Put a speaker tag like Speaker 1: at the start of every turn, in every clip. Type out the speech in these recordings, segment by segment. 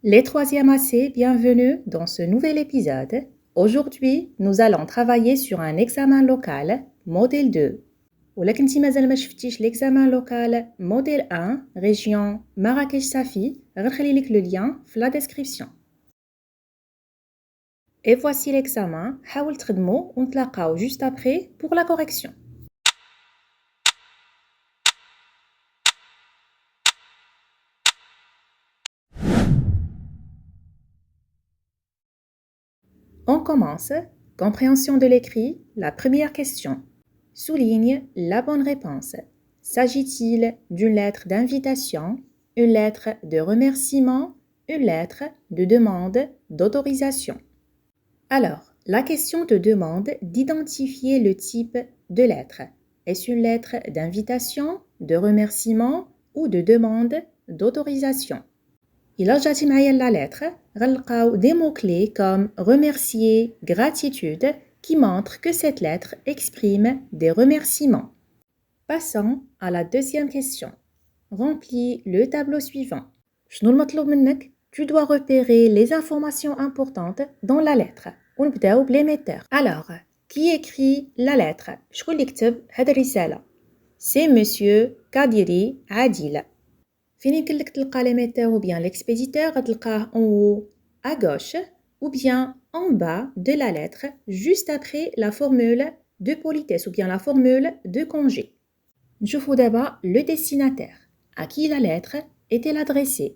Speaker 1: Les troisièmes AC, bienvenue dans ce nouvel épisode. Aujourd'hui, nous allons travailler sur un examen local, modèle 2. ولكن انتي مازال ما شفتيش l'examen local modèle 1 région Marrakech Safi غنخلي لك le lien في la description. Et voici l'examen. حاول تخدمو ونتلاقاو juste après pour la correction. On commence. Compréhension de l'écrit, la première question. Souligne la bonne réponse. S'agit-il d'une lettre d'invitation, une lettre de remerciement, une lettre de demande d'autorisation? Alors, la question te demande d'identifier le type de lettre. Est-ce une lettre d'invitation, de remerciement ou de demande d'autorisation? Il a جاتي معايا la lettre, غنلقاو des mots-clés comme remercier, gratitude qui montrent que cette lettre exprime des remerciements. Passons à la deuxième question. Remplis le tableau suivant. شنو المطلوب منك? Tu dois repérer les informations importantes dans la lettre. ونبداو بليميتور. Alors, qui écrit la lettre? شكون اللي كتب هاد الرسالة؟ C'est monsieur Kadiri Adil. فين يمكن لك تلقى l'émetteur ou bien l'expéditeur غتلقاه en haut à gauche ou bien en bas de la lettre juste après la formule de politesse ou bien la formule de congé. نشوفوا دابا le destinataire. À qui la lettre est-elle adressée?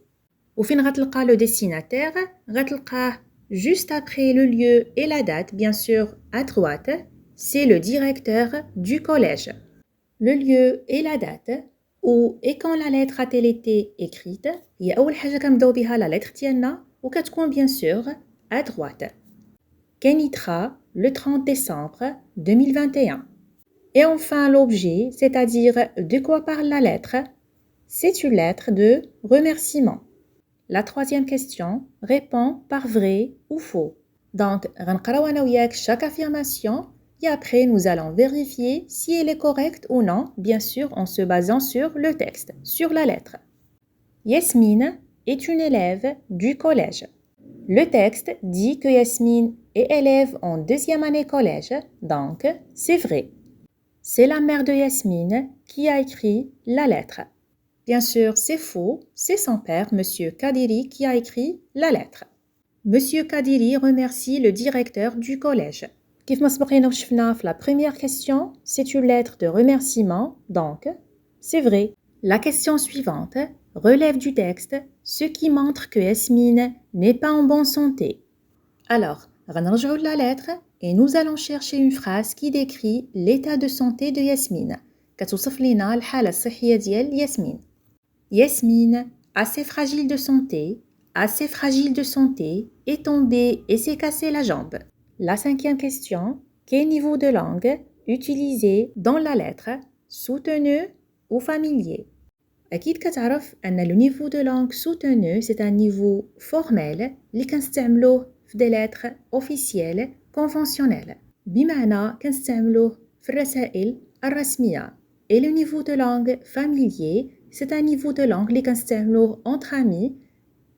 Speaker 1: وفين غتلقى le destinataire غتلقاه juste après le lieu et la date, bien sûr à droite, c'est le directeur du collège. Le lieu et la date où et quand la lettre a-t-elle été écrite هي أول حاجة كنبداو بها la lettre ديالنا وكتكون bien sûr à droite. Kenitra le 30 décembre 2021. Et enfin l'objet, c'est-à-dire de quoi parle la lettre? C'est une lettre de remerciement. La troisième question répond par vrai ou faux. Donc, غنقراو أنا وياك chaque affirmation et après nous allons vérifier si elle est correcte ou non, bien sûr en se basant sur le texte, sur la lettre. Yasmine est une élève du collège. Le texte dit que Yasmine est élève en deuxième année collège, donc c'est vrai. C'est la mère de Yasmine qui a écrit la lettre. Bien sûr, c'est faux, c'est son père, Monsieur Kadiri, qui a écrit la lettre. Monsieur Kadiri remercie le directeur du collège. كيف ما سبقينا وشفنا في la première question, c'est une lettre de remerciement, donc c'est vrai. La question suivante relève du texte ce qui montre que Yasmine n'est pas en bonne santé. Alors, غنرجعوا la lettre et nous allons chercher une phrase qui décrit l'état de santé de Yasmine. كتوصف لنا الحالة الصحية ديال ياسمين. Yasmine, assez fragile de santé, est tombée et s'est cassé la jambe. La cinquième question, quel niveau de langue utilisé dans la lettre, soutenu ou familier? أكيد كتعرف أن le niveau de langue soutenu c'est un niveau formel اللي كنستعملوه في des lettres officielles conventionnelles بمعنى كنستعملوه في الرسائل الرسمية. Et le niveau de langue familier c'est un niveau de langue اللي كنستعملوه entre amis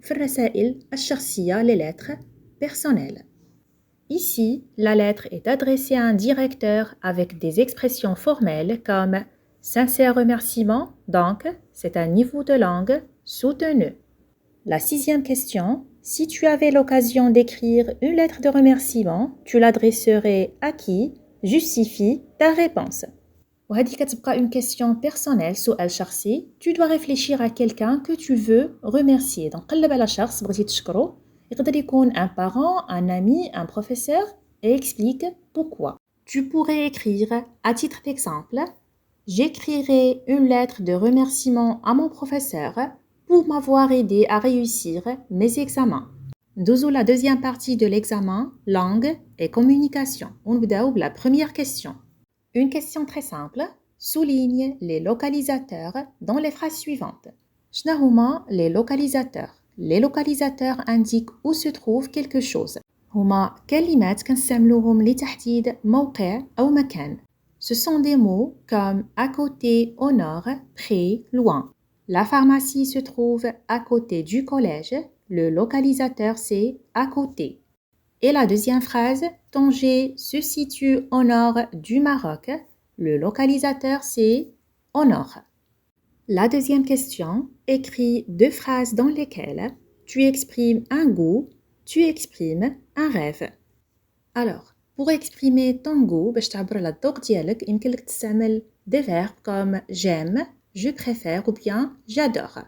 Speaker 1: في الرسائل الشخصية les lettres personnelles. Ici, la lettre est adressée à un directeur avec des expressions formelles comme sincère remerciement, donc c'est un niveau de langue soutenu. La sixième question, si tu avais l'occasion d'écrire une lettre de remerciement, tu l'adresserais à qui? Justifie ta réponse. وهذه كتبقى une question personnelle, سؤال شخصي. Tu dois réfléchir à quelqu'un que tu veux remercier. Donc قلب على شخص بغيتي تشكره. يقدر يكون un parent, un ami, un professeur et explique pourquoi. Tu pourrais écrire, à titre d'exemple, j'écrirai une lettre de remerciement à mon professeur pour m'avoir aidé à réussir mes examens. ندوزو la deuxième partie de l'examen, langue et communication. ونبداو بلا première question. Une question très simple. Souligne les localisateurs dans les phrases suivantes. شنو هما les localisateurs? Les localisateurs indiquent où se trouve quelque chose. هما كلمات كنستعملوهم لتحديد موقع أو مكان. Ce sont des mots comme à côté, au nord, près, loin. La pharmacie se trouve à côté du collège. le localisateur c'est à côté. Et la deuxième phrase, Tanger se situe au nord du Maroc. Le localisateur c'est au nord. La deuxième question, écris 2 phrases dans lesquelles tu exprimes un goût, tu exprimes un rêve. Alors, pour exprimer ton goût, باش تعبر على الذوق ديالك يمكن لك تستعمل des verbes comme j'aime, je préfère ou bien j'adore.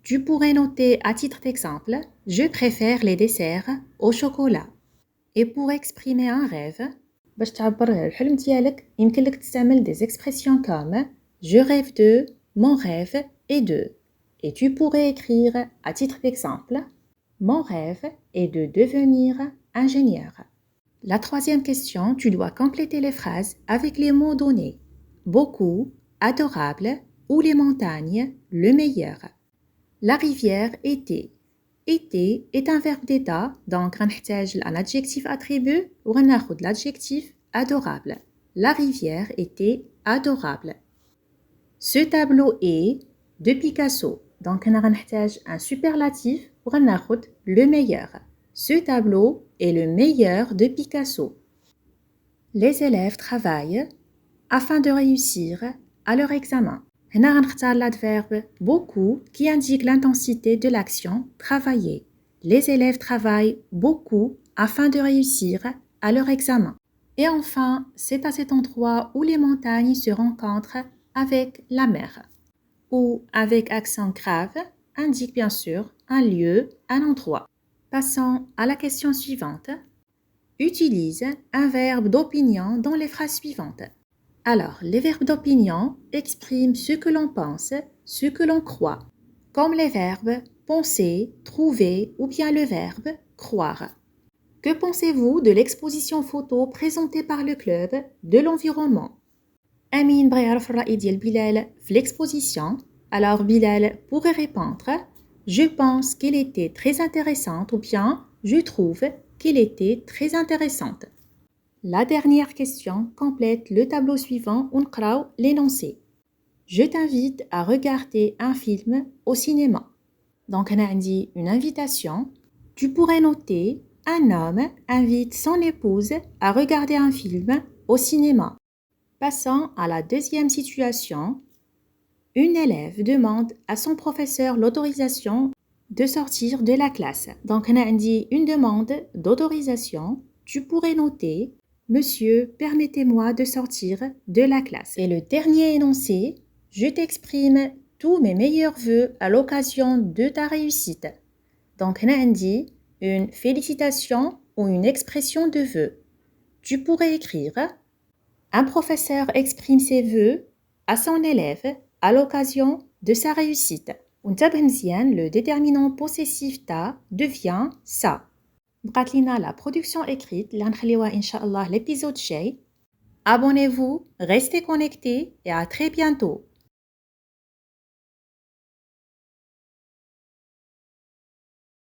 Speaker 1: Tu pourrais noter à titre d'exemple, je préfère les desserts au chocolat. Et pour exprimer un rêve, باش تعبر على الحلم ديالك يمكن لك تستعمل des expressions comme je rêve de, mon rêve est de. Et tu pourrais écrire à titre d'exemple, mon rêve est de devenir ingénieur. La troisième question, tu dois compléter les phrases avec les mots donnés. Beaucoup, adorable ou les montagnes, le meilleur. La rivière était. Était est un verbe d'état, donc غنحتاج un adjectif attribut وغناخد l'adjectif adorable. La rivière était adorable. Ce tableau est de Picasso, donc غنحتاج un superlatif وغناخد le meilleur. Ce tableau est le meilleur de Picasso. Les élèves travaillent afin de réussir à leur examen. هنا غنختار l'adverbe beaucoup qui indique l'intensité de l'action travailler. Les élèves travaillent beaucoup afin de réussir à leur examen. Et enfin, c'est à cet endroit où les montagnes se rencontrent avec la mer. Ou avec accent grave indique bien sûr un lieu, un endroit. Passons à la question suivante. Utilise un verbe d'opinion dans les phrases suivantes. Alors, les verbes d'opinion expriment ce que l'on pense, ce que l'on croit, comme les verbes penser, trouver ou bien le verbe croire. Que pensez-vous de l'exposition photo présentée par le club de l'environnement? Amin بغى يعرف الرأي ديال بلال في l'exposition. Alors Bilal pourrait répondre je pense qu'elle était très intéressante ou bien je trouve qu'elle était très intéressante. La dernière question complète le tableau suivant ونقراو l'énoncé. Je t'invite à regarder un film au cinéma. Donc on a dit une invitation. Tu pourrais noter un homme invite son épouse à regarder un film au cinéma. Passons à la deuxième situation. Une élève demande à son professeur l'autorisation de sortir de la classe. Donc, on a dit une demande d'autorisation. Tu pourrais noter Monsieur, permettez-moi de sortir de la classe. Et le dernier énoncé, je t'exprime tous mes meilleurs vœux à l'occasion de ta réussite. Donc, on a dit une félicitation ou une expression de vœux. Tu pourrais écrire un professeur exprime ses vœux à son élève à l'occasion de sa réussite. وانتبه مزيان, le déterminant possessif ta devient ça. بقات لينا la production écrite اللي غنخليوها إن شاء الله l'épisode الجاي. Abonnez-vous, restez connectés et à très bientôt.